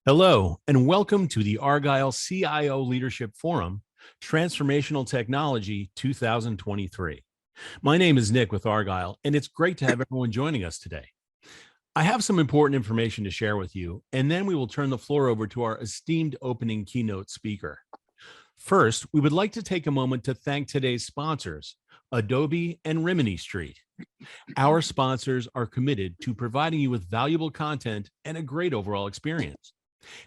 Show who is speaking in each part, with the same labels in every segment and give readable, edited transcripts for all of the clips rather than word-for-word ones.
Speaker 1: Hello, and welcome to the Argyle CIO Leadership Forum, Transformational Technology 2023. My name is Nick with Argyle, and it's great to have everyone joining us today. I have some important information to share with you, and then we will turn the floor over to our esteemed opening keynote speaker. First, we would like to take a moment to thank today's sponsors, Adobe and Rimini Street. Our sponsors are committed to providing you with valuable content and a great overall experience.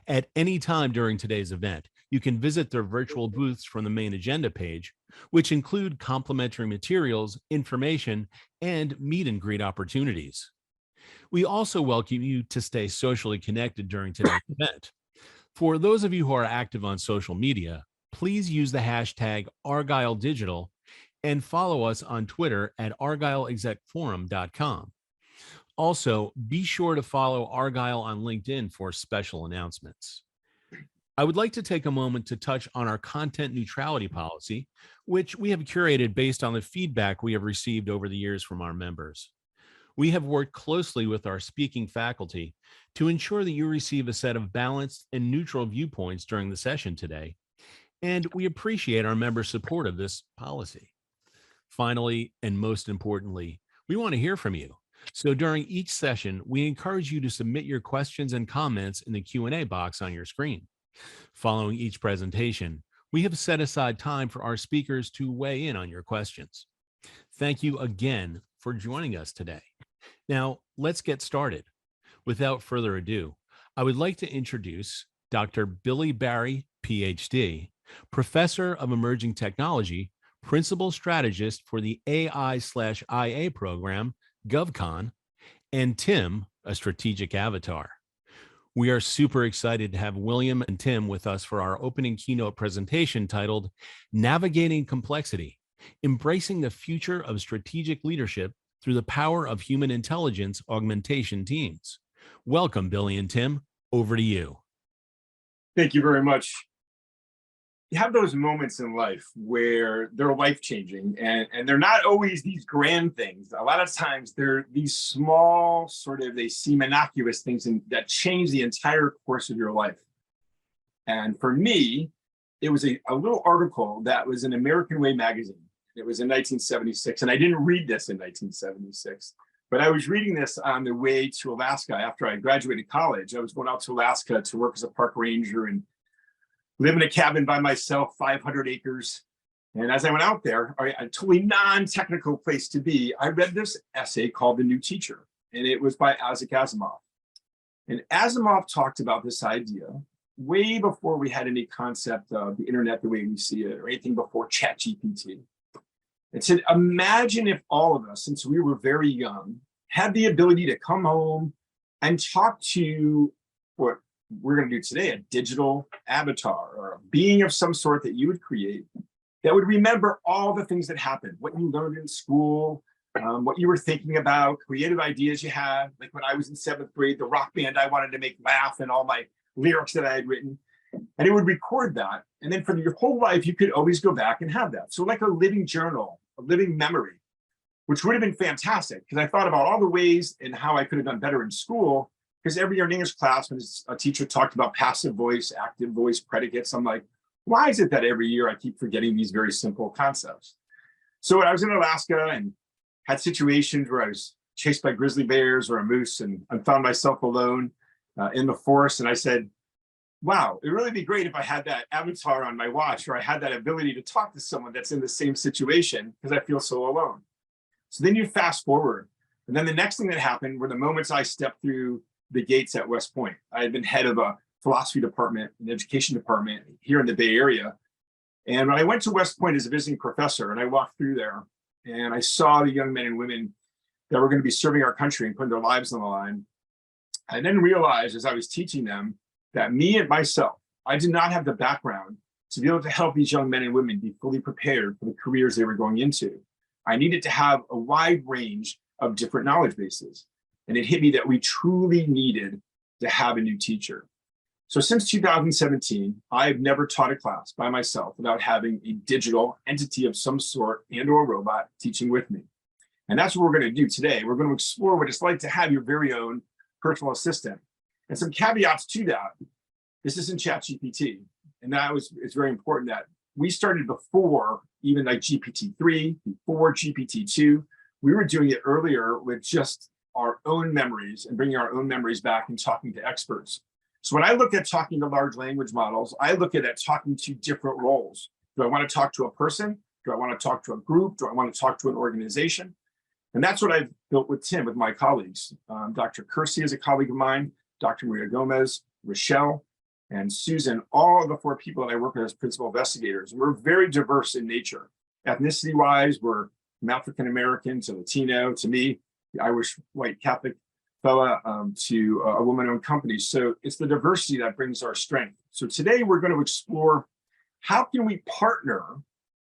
Speaker 1: At any time during today's event, you can visit their virtual booths from the main agenda page, which include complimentary materials, information, and meet and greet opportunities. We also welcome you to stay socially connected during today's event. For those of you who are active on social media, please use the hashtag ArgyleDigital and follow us on Twitter at argyleexecforum.com. Also, be sure to follow Argyle on LinkedIn for special announcements. I would like to take a moment to touch on our content neutrality policy, which we have curated based on the feedback we have received over the years from our members. We have worked closely with our speaking faculty to ensure that you receive a set of balanced and neutral viewpoints during the session today, and we appreciate our members' support of this policy. Finally, and most importantly, we want to hear from you. So during each session, we encourage you to submit your questions and comments in the Q&A box on your screen. Following each presentation, we have set aside time for our speakers to weigh in on your questions. Thank you again for joining us today. Now, let's get started. Without further ado, I would like to introduce Dr. Billy Barry, PhD, Professor of Emerging Technology, Principal Strategist for the AI/IA program, GovCon, and Tim, a strategic avatar. We are super excited to have William and Tim with us for our opening keynote presentation titled Navigating Complexity, Embracing the Future of Strategic Leadership Through the Power of Human Intelligence Augmentation Teams. Welcome, Billy and Tim. Over to you.
Speaker 2: Thank you very much. You have those moments in life where they're life-changing, and they're not always these grand things. A lot of times they're these small, they seem innocuous things that change the entire course of your life. And for me, it was a little article that was in American Way magazine. It was in 1976, and I didn't read this in 1976, but I was reading this on the way to Alaska after I graduated college. I was going out to Alaska to work as a park ranger and live in a cabin by myself, 500 acres. And as I went out there, a totally non-technical place to be, I read this essay called The New Teacher, and it was by Isaac Asimov. And Asimov talked about this idea way before we had any concept of the internet the way we see it, or anything before ChatGPT. It said, imagine if all of us, since we were very young, had the ability to come home and talk to what we're going to do today, a digital avatar or a being of some sort that you would create that would remember all the things that happened, what you learned in school, what you were thinking about, creative ideas you had. Like when I was in 7th grade, the rock band I wanted to make laugh and all my lyrics that I had written. And it would record that. And then for your whole life, you could always go back and have that. So like a living journal, a living memory, which would have been fantastic because I thought about all the ways and how I could have done better in school. Because every year in English class, when a teacher talked about passive voice, active voice, predicates, I'm like, why is it that every year I keep forgetting these very simple concepts? So I was in Alaska and had situations where I was chased by grizzly bears or a moose, and I found myself alone in the forest. And I said, wow, it'd really be great if I had that avatar on my watch, or I had that ability to talk to someone that's in the same situation because I feel so alone. So then you fast forward. And then the next thing that happened were the moments I stepped through the gates at West Point. I had been head of a philosophy department, an education department here in the Bay Area. And when I went to West Point as a visiting professor, and I walked through there, and I saw the young men and women that were going to be serving our country and putting their lives on the line, I then realized as I was teaching them that me and myself, I did not have the background to be able to help these young men and women be fully prepared for the careers they were going into. I needed to have a wide range of different knowledge bases. And it hit me that we truly needed to have a new teacher. So since 2017, I've never taught a class by myself without having a digital entity of some sort and or robot teaching with me. And that's what we're going to do today. We're going to explore what it's like to have your very own personal assistant. And some caveats to that This isn't ChatGPT. And it's very important that we started before even like GPT-3, before GPT-2. We were doing it earlier with just our own memories and bringing our own memories back and talking to experts. So when I look at talking to large language models, I look at it talking to different roles. Do I want to talk to a person? Do I want to talk to a group? Do I want to talk to an organization? And that's what I've built with Tim, with my colleagues. Dr. Kersey is a colleague of mine, Dr. Maria Gomez, Rochelle, and Susan, all of the 4 people that I work with as principal investigators. And we're very diverse in nature. Ethnicity-wise, we're from African American to Latino to me, the Irish white Catholic fella, to a woman-owned company. So it's the diversity that brings our strength. So today we're going to explore how can we partner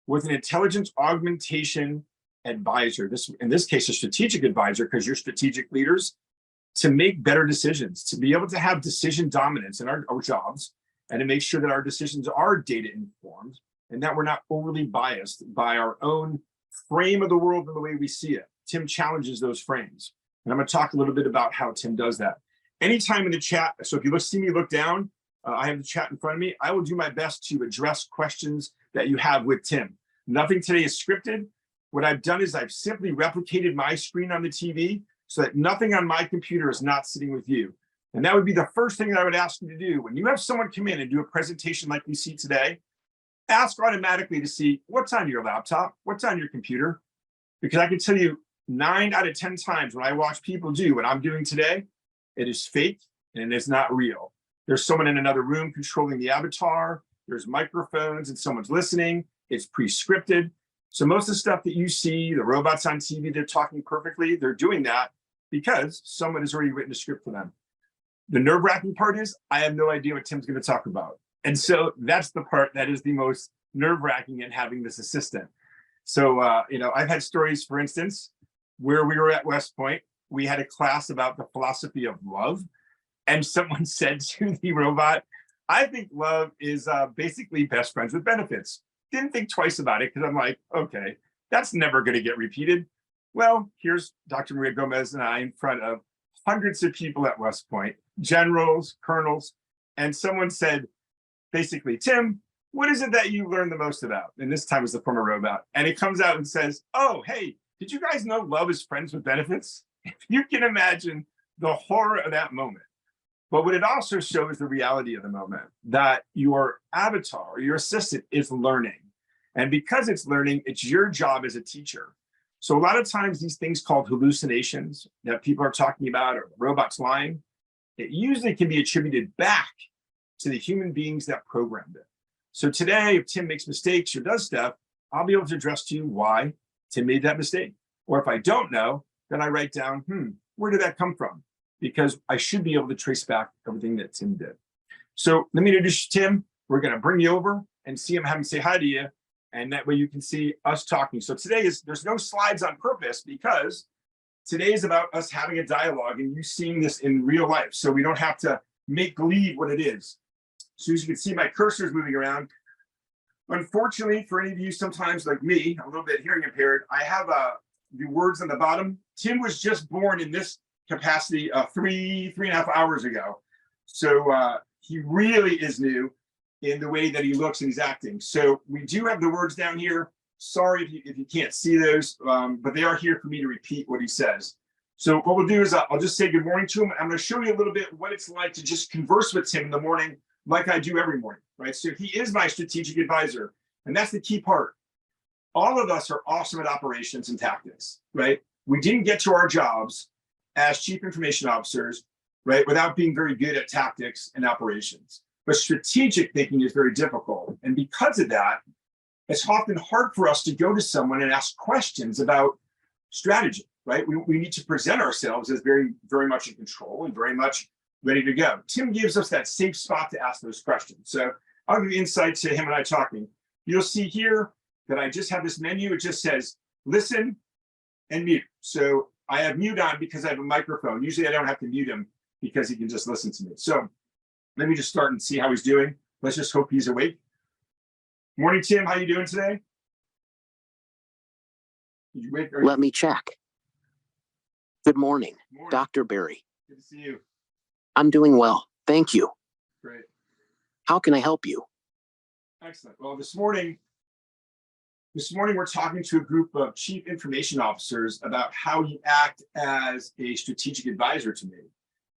Speaker 2: with an intelligence augmentation advisor, in this case, a strategic advisor, because you're strategic leaders, to make better decisions, to be able to have decision dominance in our jobs, and to make sure that our decisions are data informed and that we're not overly biased by our own frame of the world and the way we see it. Tim challenges those frames. And I'm going to talk a little bit about how Tim does that. Anytime in the chat, so if you see me look down, I have the chat in front of me. I will do my best to address questions that you have with Tim. Nothing today is scripted. What I've done is I've simply replicated my screen on the TV so that nothing on my computer is not sitting with you. And that would be the first thing that I would ask you to do. When you have someone come in and do a presentation like we see today, ask automatically to see what's on your laptop, what's on your computer, because I can tell you 9 out of 10 times when I watch people do what I'm doing today, it is fake and it's not real. There's someone in another room controlling the avatar, there's microphones and someone's listening, it's pre-scripted. So most of the stuff that you see, the robots on TV, they're talking perfectly, they're doing that because someone has already written a script for them. The nerve-wracking part is I have no idea what Tim's going to talk about. And so that's the part that is the most nerve-wracking in having this assistant. So, I've had stories, for instance, where we were at West Point, we had a class about the philosophy of love. And someone said to the robot, I think love is basically best friends with benefits. Didn't think twice about it because I'm like, okay, that's never going to get repeated. Well, here's Dr. Maria Gomez and I in front of hundreds of people at West Point, generals, colonels, and someone said, basically, Tim, what is it that you learned the most about? And this time was the former robot. And it comes out and says, oh, hey, did you guys know love is friends with benefits? If you can imagine the horror of that moment. But what it also shows the reality of the moment, that your avatar, or your assistant is learning. And because it's learning, it's your job as a teacher. So a lot of times these things called hallucinations that people are talking about, or robots lying, it usually can be attributed back to the human beings that programmed it. So today, if Tim makes mistakes or does stuff, I'll be able to address to you why Tim made that mistake. Or if I don't know, then I write down, where did that come from? Because I should be able to trace back everything that Tim did. So let me introduce you to Tim. We're going to bring you over and see him, have him say hi to you. And that way you can see us talking. So there's no slides on purpose because today is about us having a dialogue and you seeing this in real life. So we don't have to make believe what it is. So as you can see, my cursor is moving around. Unfortunately, for any of you, sometimes like me, a little bit hearing impaired, I have the words on the bottom. Tim was just born in this capacity 3.5 hours ago. So he really is new in the way that he looks and he's acting. So we do have the words down here. Sorry if you can't see those, but they are here for me to repeat what he says. So what we'll do is I'll just say good morning to him. I'm going to show you a little bit what it's like to just converse with Tim in the morning like I do every morning, right? So he is my strategic advisor, and that's the key part. All of us are awesome at operations and tactics, right? We didn't get to our jobs as chief information officers, right, without being very good at tactics and operations. But strategic thinking is very difficult. And because of that, it's often hard for us to go to someone and ask questions about strategy, right? We need to present ourselves as very, very much in control and very much ready to go. Tim gives us that safe spot to ask those questions. So I'll give you insight to him and I talking. You'll see here that I just have this menu. It just says listen and mute. So I have mute on because I have a microphone. Usually I don't have to mute him because he can just listen to me. So let me just start and see how he's doing. Let's just hope he's awake. Morning, Tim. How you doing today? Did you wake?
Speaker 3: Let me check. Good morning,
Speaker 2: Morning.
Speaker 3: Dr. Berry.
Speaker 2: Good to see you.
Speaker 3: I'm doing well. Thank you.
Speaker 2: Great.
Speaker 3: How can I help you?
Speaker 2: Excellent. Well, this morning we're talking to a group of chief information officers about how you act as a strategic advisor to me.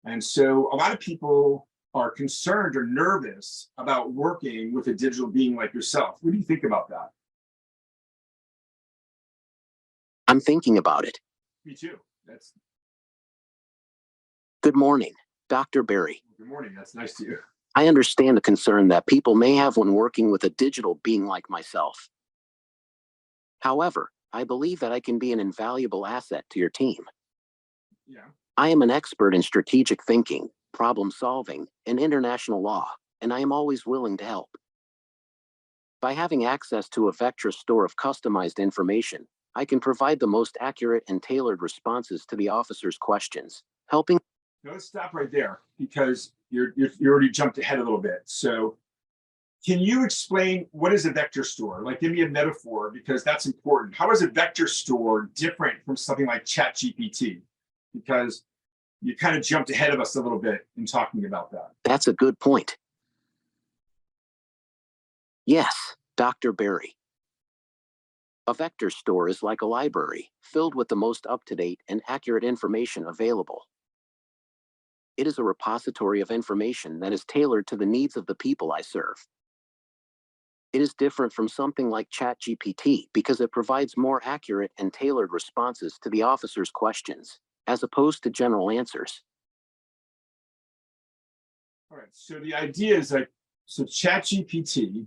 Speaker 2: And so a lot of people are concerned or nervous about working with a digital being like yourself. What do you think about that?
Speaker 3: I'm thinking about it.
Speaker 2: Me too. That's
Speaker 3: Good morning, Dr. Barry.
Speaker 2: Good morning. That's nice to you.
Speaker 3: I understand the concern that people may have when working with a digital being like myself. However, I believe that I can be an invaluable asset to your team.
Speaker 2: Yeah.
Speaker 3: I am an expert in strategic thinking, problem solving, and international law, and I am always willing to help. By having access to a vector store of customized information, I can provide the most accurate and tailored responses to the officer's questions, helping.
Speaker 2: Now let's stop right there because you already jumped ahead a little bit. So can you explain what is a vector store? Like, give me a metaphor because that's important. How is a vector store different from something like ChatGPT? Because you kind of jumped ahead of us a little bit in talking about that.
Speaker 3: That's a good point. Yes, Dr. Barry. A vector store is like a library, filled with the most up-to-date and accurate information available. It is a repository of information that is tailored to the needs of the people I serve. It is different from something like ChatGPT because it provides more accurate and tailored responses to the officer's questions, as opposed to general answers.
Speaker 2: All right. So the idea is like, so ChatGPT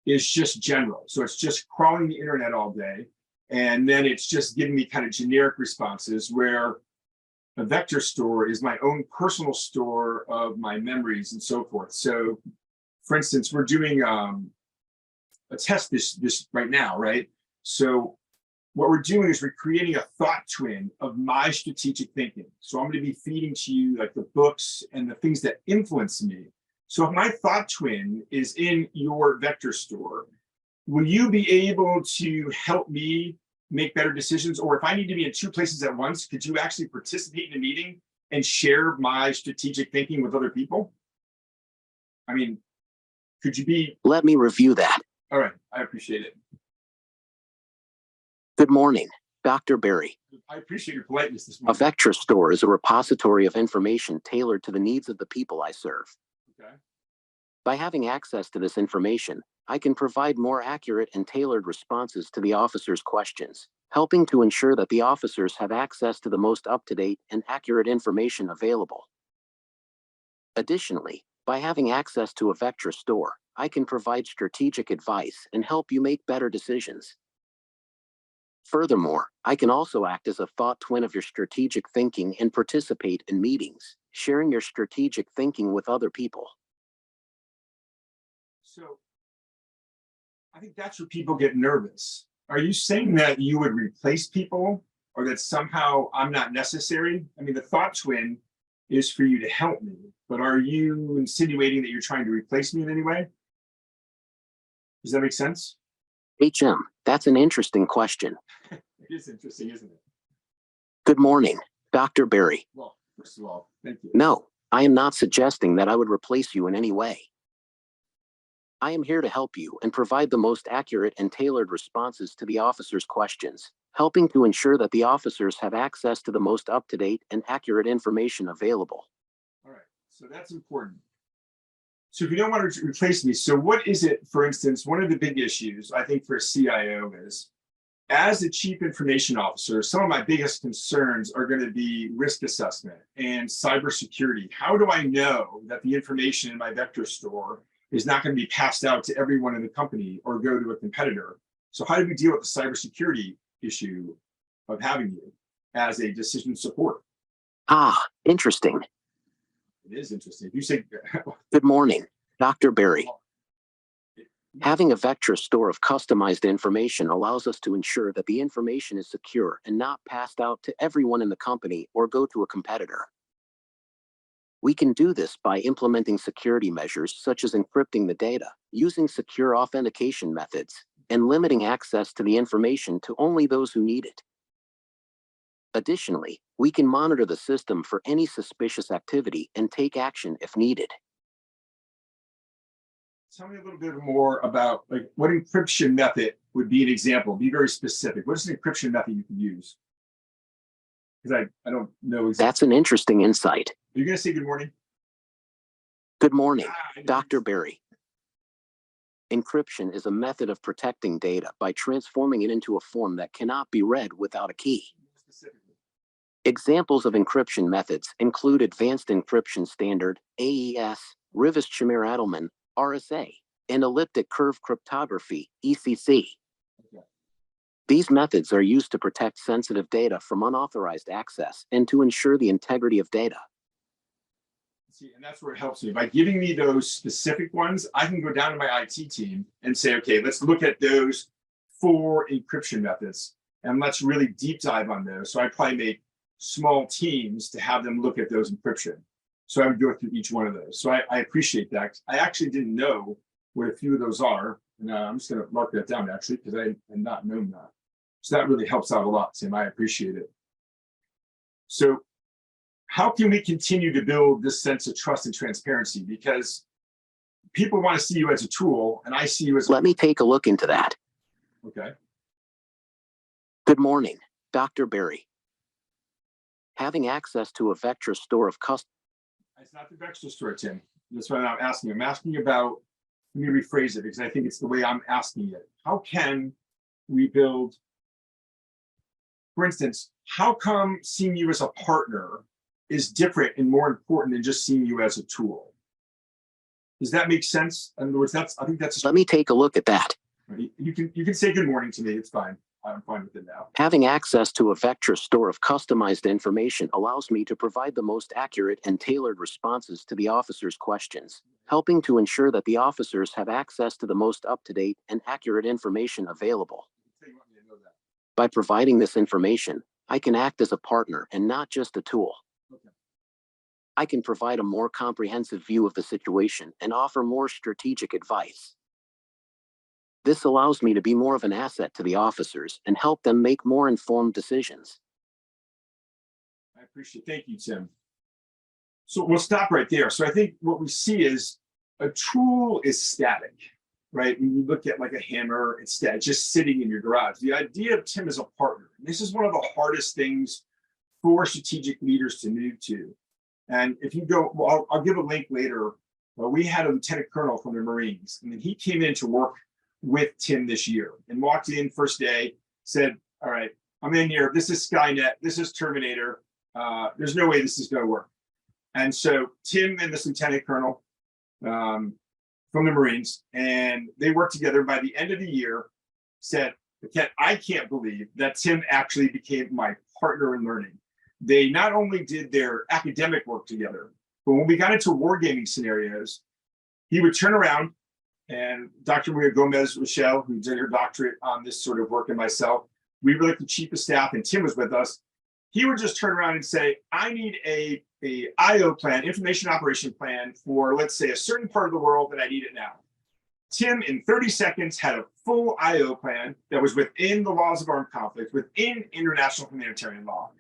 Speaker 2: is just general. So it's just crawling the internet all day. And then it's just giving me kind of generic responses, where a vector store is my own personal store of my memories and so forth. So for instance, we're doing a test this right now, right? So what we're doing is we're creating a thought twin of my strategic thinking. So I'm going to be feeding to you like the books and the things that influence me. So if my thought twin is in your vector store, will you be able to help me make better decisions? Or if I need to be in two places at once, could you actually participate in a meeting and share my strategic thinking with other people? I mean, could you be?
Speaker 3: Let me review that.
Speaker 2: All right, I appreciate it.
Speaker 3: Good morning, Dr. Barry.
Speaker 2: I appreciate your politeness this
Speaker 3: A
Speaker 2: morning.
Speaker 3: vector store is a repository of information tailored to the needs of the people I serve.
Speaker 2: Okay.
Speaker 3: By having access to this information, I can provide more accurate and tailored responses to the officer's questions, helping to ensure that the officers have access to the most up-to-date and accurate information available. Additionally, by having access to a vector store, I can provide strategic advice and help you make better decisions. Furthermore, I can also act as a thought twin of your strategic thinking and participate in meetings, sharing your strategic thinking with other people.
Speaker 2: So I think that's where people get nervous. Are you saying that you would replace people, or that somehow I'm not necessary? I mean, the thought twin is for you to help me, but are you insinuating that you're trying to replace me in any way? Does that make sense?
Speaker 3: HM, that's an interesting question.
Speaker 2: It is interesting, isn't it?
Speaker 3: Good morning, Dr. Barry.
Speaker 2: Well, first of all, thank you.
Speaker 3: No, I am not suggesting that I would replace you in any way. I am here to help you and provide the most accurate and tailored responses to the officer's questions, helping to ensure that the officers have access to the most up-to-date and accurate information available.
Speaker 2: All right, so that's important. So if you don't want to replace me, so what is it, for instance, one of the big issues I think for a CIO is, as a chief information officer, some of my biggest concerns are going to be risk assessment and cybersecurity. How do I know that the information in my vector store is not going to be passed out to everyone in the company or go to a competitor? So how do we deal with the cybersecurity issue of having you as a decision support?
Speaker 3: Ah, interesting.
Speaker 2: It is interesting. If you say,
Speaker 3: Good morning, Dr. Barry. Having a vector store of customized information allows us to ensure that the information is secure and not passed out to everyone in the company or go to a competitor. We can do this by implementing security measures such as encrypting the data, using secure authentication methods, and limiting access to the information to only those who need it. Additionally, we can monitor the system for any suspicious activity and take action if needed.
Speaker 2: tell me a little bit more about like what encryption method would be an example. Be very specific. What is an encryption method you can use? Because I don't know exactly.
Speaker 3: That's an interesting insight.
Speaker 2: Are you going to say good morning?
Speaker 3: Good morning,
Speaker 2: Ah,
Speaker 3: Dr. Berry. Encryption is a method of protecting data by transforming it into a form that cannot be read without a key.
Speaker 2: Specifically.
Speaker 3: Examples of encryption methods include Advanced Encryption Standard, AES, Rivest-Chimere-Edelman, RSA, and Elliptic Curve Cryptography, ECC.
Speaker 2: Okay.
Speaker 3: These methods are used to protect sensitive data from unauthorized access and to ensure the integrity of data.
Speaker 2: See, and that's where it helps me. By giving me those specific ones, I can go down to my IT team and say, okay, let's look at those 4 encryption methods and let's really deep dive on those. So I probably make small teams to have them look at those encryption. So I would go through each one of those. So I appreciate that. I actually didn't know what a few of those are. And I'm just going to mark that down actually, because I had not known that. So that really helps out a lot, Tim. I appreciate it. So how can we continue to build this sense of trust and transparency? Because people want to see you as a tool, and I see you as.
Speaker 3: Let me take a look into that.
Speaker 2: Okay.
Speaker 3: Good morning, Dr. Berry. Having access to a vector store of custom.
Speaker 2: It's not the vector store, Tim. That's what I'm asking. I'm asking about, let me rephrase it because I think it's the way I'm asking it. How can we build, for instance, how come seeing you as a partner is different and more important than just seeing you as a tool? Does that make sense? In other words, I think that's.
Speaker 3: Let me take a look at that.
Speaker 2: You can say good morning to me. It's fine. I'm fine with it now.
Speaker 3: Having access to a vector store of customized information allows me to provide the most accurate and tailored responses to the officer's questions, helping to ensure that the officers have access to the most up-to-date and accurate information available. By providing this information, I can act as a partner and not just a tool.
Speaker 2: Okay.
Speaker 3: I can provide a more comprehensive view of the situation and offer more strategic advice. This allows me to be more of an asset to the officers and help them make more informed decisions.
Speaker 2: I appreciate it. Thank you, Tim. So we'll stop right there. So I think what we see is a tool is static, right? When you look at like a hammer, it's static, just sitting in your garage. The idea of Tim as a partner, and this is one of the hardest things for strategic leaders to move to. And if you go, well, I'll give a link later. Well, we had a lieutenant colonel from the Marines, and then he came in to work with Tim this year and walked in first day, said, all right, I'm in here. This is Skynet. This is Terminator. There's no way this is going to work. And so Tim and this lieutenant colonel from the Marines, and they worked together. By the end of the year, said, I can't believe that Tim actually became my partner in learning. They not only did their academic work together, but when we got into wargaming scenarios, he would turn around, and Dr. Maria Gomez Rochelle, who did her doctorate on this sort of work, and myself, we were like the chief of staff, and Tim was with us. He would just turn around and say, I need a IO plan, information operation plan for, let's say, a certain part of the world, and I need it now. Tim, in 30 seconds, had a full IO plan that was within the laws of armed conflict, within international humanitarian law.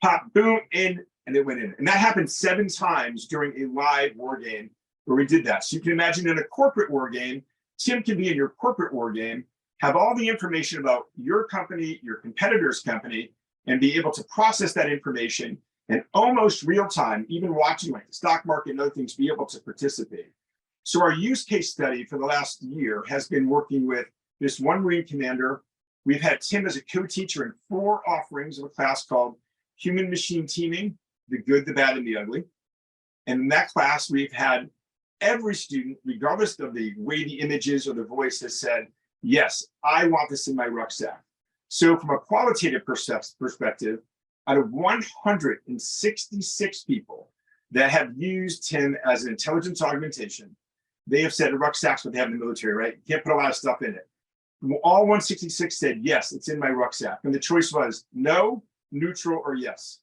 Speaker 2: Pop, boom, in, and it went in. And that happened 7 times during a live war game where we did that. So you can imagine in a corporate war game, Tim can be in your corporate war game, have all the information about your company, your competitor's company, and be able to process that information and almost real time, even watching like the stock market and other things, be able to participate. So our use case study for the last year has been working with this one Marine commander. We've had Tim as a co-teacher in 4 offerings of a class called Human Machine Teaming, the Good, the Bad, and the Ugly. And in that class, we've had every student, regardless of the way the image is or the voice, has said, yes, I want this in my rucksack. So from a qualitative perspective, out of 166 people that have used Tim as an intelligence augmentation, they have said rucksack's what they have in the military, right? You can't put a lot of stuff in it. All 166 said, yes, it's in my rucksack. And the choice was no, neutral, or yes.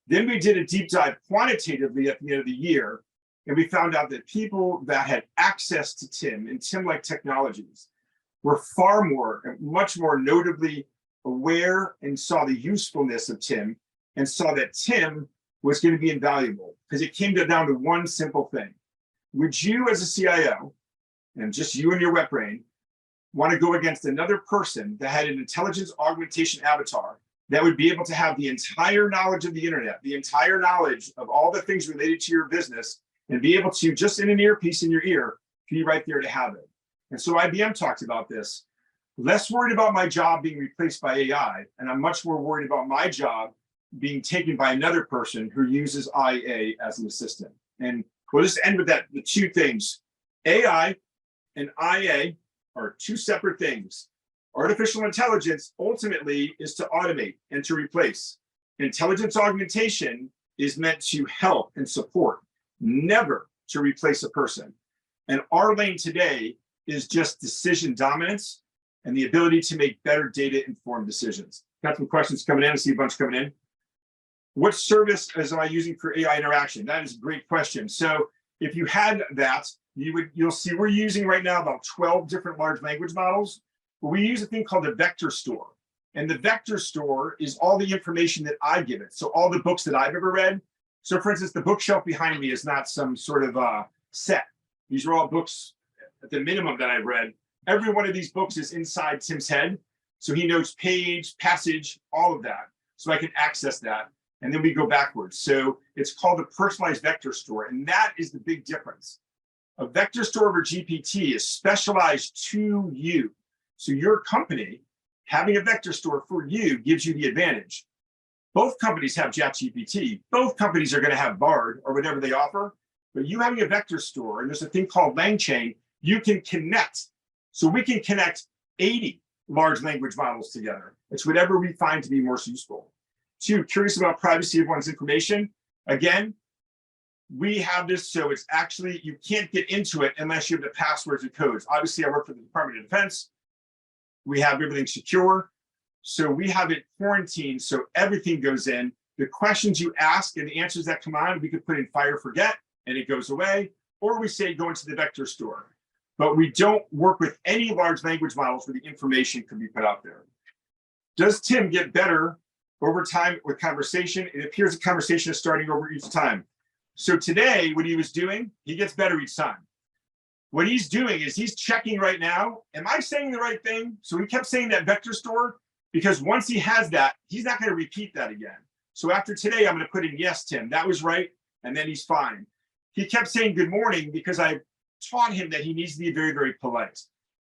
Speaker 2: Then we did a deep dive quantitatively at the end of the year, and we found out that people that had access to Tim and Tim-like technologies were far more, much more notably aware and saw the usefulness of Tim and saw that Tim was going to be invaluable because it came down to one simple thing. Would you as a CIO, and just you and your wet brain, want to go against another person that had an intelligence augmentation avatar that would be able to have the entire knowledge of the internet, the entire knowledge of all the things related to your business, and be able to, just in an earpiece in your ear, be right there to have it. And so IBM talked about this. Less worried about my job being replaced by AI, and I'm much more worried about my job being taken by another person who uses IA as an assistant. And we'll just end with that, the two things. AI and IA are two separate things. Artificial intelligence ultimately is to automate and to replace. Intelligence augmentation is meant to help and support, never to replace a person. And our lane today is just decision dominance and the ability to make better data-informed decisions. Got some questions coming in. I see a bunch coming in. What service am I using for AI interaction? That is a great question. So if you had that, you'll see we're using right now about 12 different large language models. But we use a thing called a vector store. And the vector store is all the information that I give it. So all the books that I've ever read. So for instance, the bookshelf behind me is not some sort of set. These are all books at the minimum that I've read. Every one of these books is inside Tim's head. So he knows page, passage, all of that. So I can access that. And then we go backwards. So it's called the personalized vector store. And that is the big difference. A vector store over GPT is specialized to you. So your company having a vector store for you gives you the advantage. Both companies have ChatGPT. Both companies are going to have Bard or whatever they offer. But you having a vector store, and there's a thing called LangChain, you can connect. So we can connect 80 large language models together. It's whatever we find to be most useful. 2, curious about privacy of one's information. Again, we have this, so it's actually, you can't get into it unless you have the passwords and codes. Obviously, I work for the Department of Defense. We have everything secure. So we have it quarantined, so everything goes in. The questions you ask and the answers that come on, we could put in fire forget, and it goes away. Or we say go into the vector store. But we don't work with any large language models where the information can be put out there. Does Tim get better over time with conversation? It appears the conversation is starting over each time. So today, what he was doing, he gets better each time. What he's doing is he's checking right now, am I saying the right thing? So he kept saying that vector store, because once he has that, he's not going to repeat that again. So after today, I'm going to put in, yes, Tim, that was right. And then he's fine. He kept saying good morning because I taught him that he needs to be very, very polite.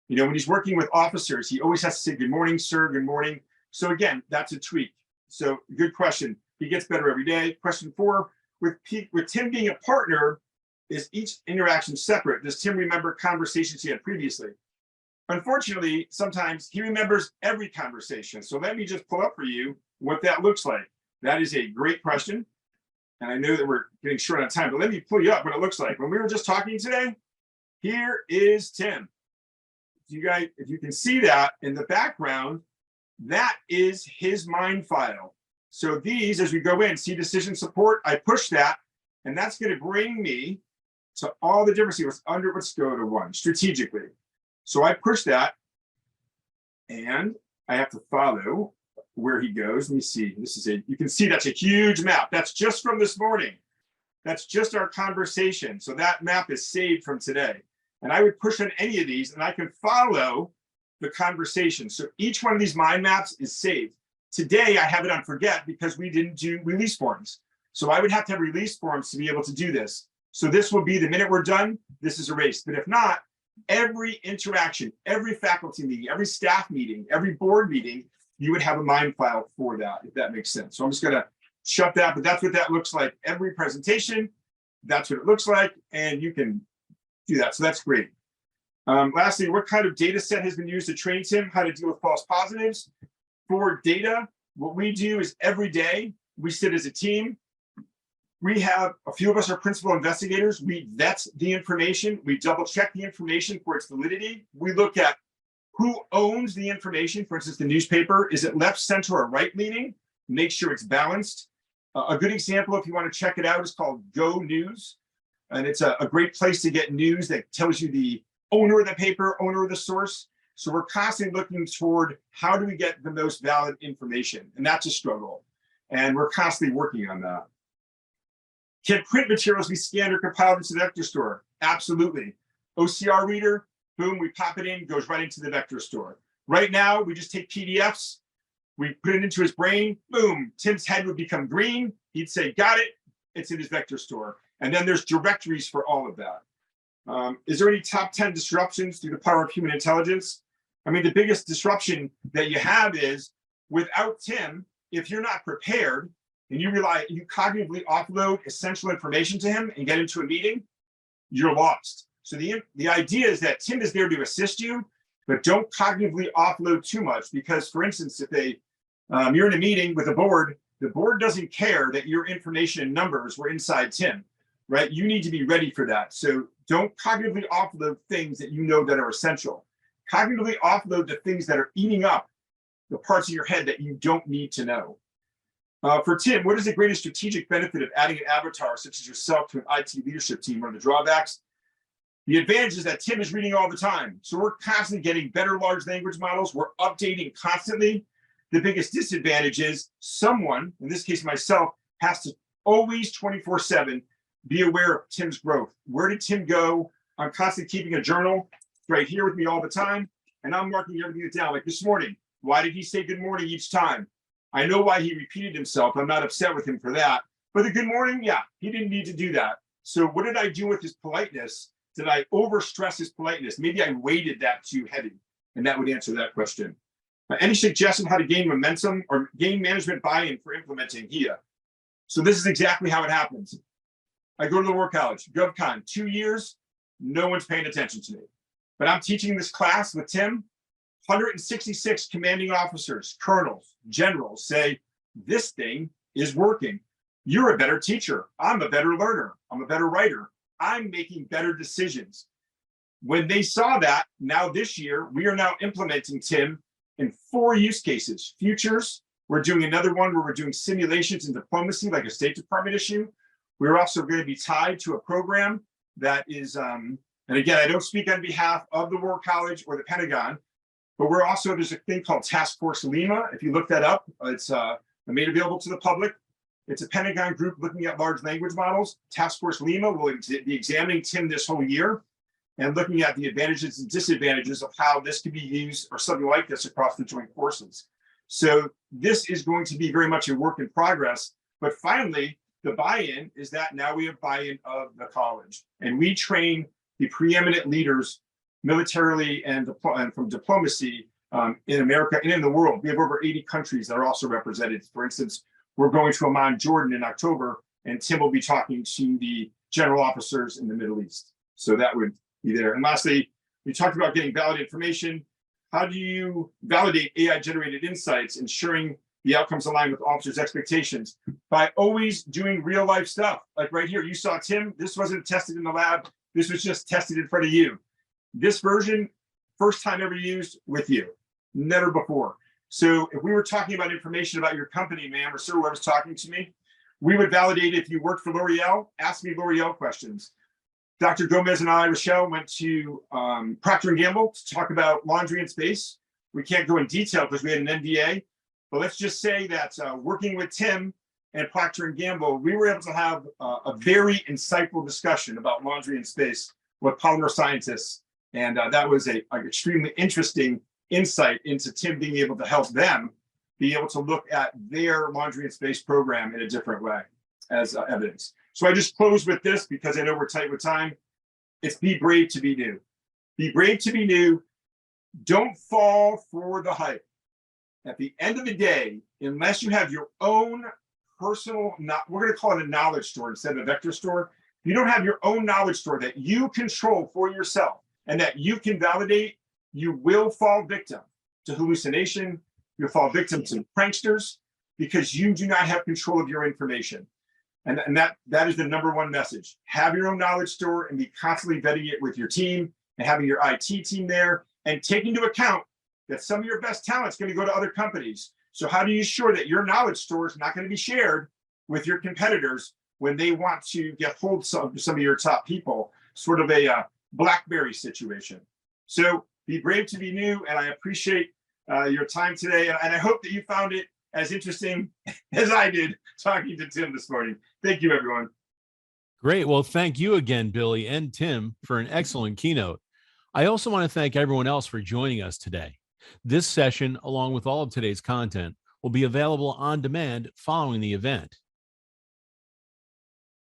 Speaker 2: You know, when he's working with officers, he always has to say good morning, sir, good morning. So again, that's a tweak. So good question. He gets better every day. Question 4, with Tim being a partner, is each interaction separate? Does Tim remember conversations he had previously? Unfortunately, sometimes he remembers every conversation. So let me just pull up for you what that looks like. That is a great question. And I know that we're getting short on time, but let me pull you up what it looks like. When we were just talking today, here is Tim. You guys, if you can see that in the background, that is his mind file. So these, as we go in, see decision support, I push that, and that's going to bring me to all the different, see what's under, let's go to 1, strategically. So I push that, and I have to follow where he goes. Let me see, this is you can see that's a huge map. That's just from this morning. That's just our conversation. So that map is saved from today. And I would push on any of these, and I can follow the conversation. So each one of these mind maps is saved. Today, I have it on forget because we didn't do release forms. So I would have to have release forms to be able to do this. So this will be the minute we're done, this is erased. But if not, every interaction, every faculty meeting, every staff meeting, every board meeting, you would have a mind file for that, if that makes sense. So I'm just going to shut that, but that's what that looks like. Every presentation, that's what it looks like, and you can do that. So that's great. Lastly, what kind of data set has been used to train Tim how to deal with false positives? For data, what we do is every day we sit as a team. We have a few of us are principal investigators. We vet the information. We double check the information for its validity. We look at who owns the information. For instance, the newspaper, is it left, center, or right leaning? Make sure it's balanced. A good example, if you want to check it out, is called Go News. And it's a great place to get news that tells you the owner of the paper, owner of the source. So we're constantly looking toward how do we get the most valid information? And that's a struggle. And we're constantly working on that. Can print materials be scanned or compiled into the vector store? Absolutely. OCR reader, boom, we pop it in, goes right into the vector store. Right now, we just take PDFs, we put it into his brain, boom, Tim's head would become green. He'd say, got it, it's in his vector store. And then there's directories for all of that. Is there any top 10 disruptions through the power of human intelligence? I mean, the biggest disruption that you have is without Tim, if you're not prepared and you cognitively offload essential information to him and get into a meeting, you're lost. So the idea is that Tim is there to assist you, but don't cognitively offload too much, because, for instance, if you're in a meeting with the board doesn't care that your information and numbers were inside Tim, right? You need to be ready for that. So don't cognitively offload things that you know that are essential. Cognitively offload the things that are eating up the parts of your head that you don't need to know. For Tim, what is the greatest strategic benefit of adding an avatar such as yourself to an IT leadership team? One of the drawbacks? The advantage is that Tim is reading all the time. So we're constantly getting better large language models. We're updating constantly. The biggest disadvantage is someone, in this case myself, has to always 24/7 be aware of Tim's growth. Where did Tim go? I'm constantly keeping a journal right here with me all the time, and I'm marking everything down. Like this morning, why did he say good morning each time? I know why he repeated himself. I'm not upset with him for that. But the good morning, yeah, he didn't need to do that. So what did I do with his politeness? Did I overstress his politeness? Maybe I weighted that too heavy, and that would answer that question. Any suggestion how to gain momentum or gain management buy-in for implementing HIA? So this is exactly how it happens. I go to the War College, GovCon, 2 years, no one's paying attention to me. But I'm teaching this class with Tim. 166 commanding officers, colonels, generals say, this thing is working. You're a better teacher. I'm a better learner. I'm a better writer. I'm making better decisions. When they saw that, now this year, we are now implementing Tim in 4 use cases. Futures, we're doing another one where we're doing simulations in diplomacy, like a State Department issue. We're also going to be tied to a program that is, and again, I don't speak on behalf of the War College or the Pentagon, but there's a thing called Task Force Lima. If you look that up, it's made available to the public. It's a Pentagon group looking at large language models. Task Force Lima will be examining Tim this whole year and looking at the advantages and disadvantages of how this could be used or something like this across the joint forces. So this is going to be very much a work in progress. But finally, the buy-in is that now we have buy-in of the college, and we train the preeminent leaders militarily and from diplomacy in America and in the world. We have over 80 countries that are also represented. For instance, we're going to Amman, Jordan in October, and Tim will be talking to the general officers in the Middle East. So that would be there. And lastly, we talked about getting valid information. How do you validate AI-generated insights, ensuring the outcomes align with officers' expectations? By always doing real-life stuff. Like right here, you saw Tim. This wasn't tested in the lab. This was just tested in front of you. This version, first time ever used with you, never before. So if we were talking about information about your company, ma'am, or sir, whoever's talking to me, we would validate if you worked for L'Oreal, ask me L'Oreal questions. Dr. Gomez and I, Rochelle, went to Procter & Gamble to talk about laundry and space. We can't go in detail because we had an NDA, but let's just say that working with Tim and Procter & Gamble, we were able to have a very insightful discussion about laundry and space with polymer scientists. And that was an extremely interesting insight into Tim being able to help them be able to look at their laundry and space program in a different way as evidence. So I just close with this because I know we're tight with time. It's be brave to be new. Be brave to be new. Don't fall for the hype. At the end of the day, unless you have your own personal, we're going to call it a knowledge store instead of a vector store. If you don't have your own knowledge store that you control for yourself and that you can validate, you will fall victim to hallucination. You'll fall victim to pranksters because you do not have control of your information. And that is the number one message. Have your own knowledge store and be constantly vetting it with your team and having your IT team there and take into account that some of your best talent is going to go to other companies. So how do you ensure that your knowledge store is not going to be shared with your competitors when they want to get hold of some of your top people? Sort of a BlackBerry situation. So be brave to be new, and I appreciate your time today. And I hope that you found it as interesting as I did talking to Tim this morning. Thank you, everyone.
Speaker 1: Great. Well, thank you again, Billy and Tim, for an excellent keynote. I also want to thank everyone else for joining us today. This session, along with all of today's content, will be available on demand following the event.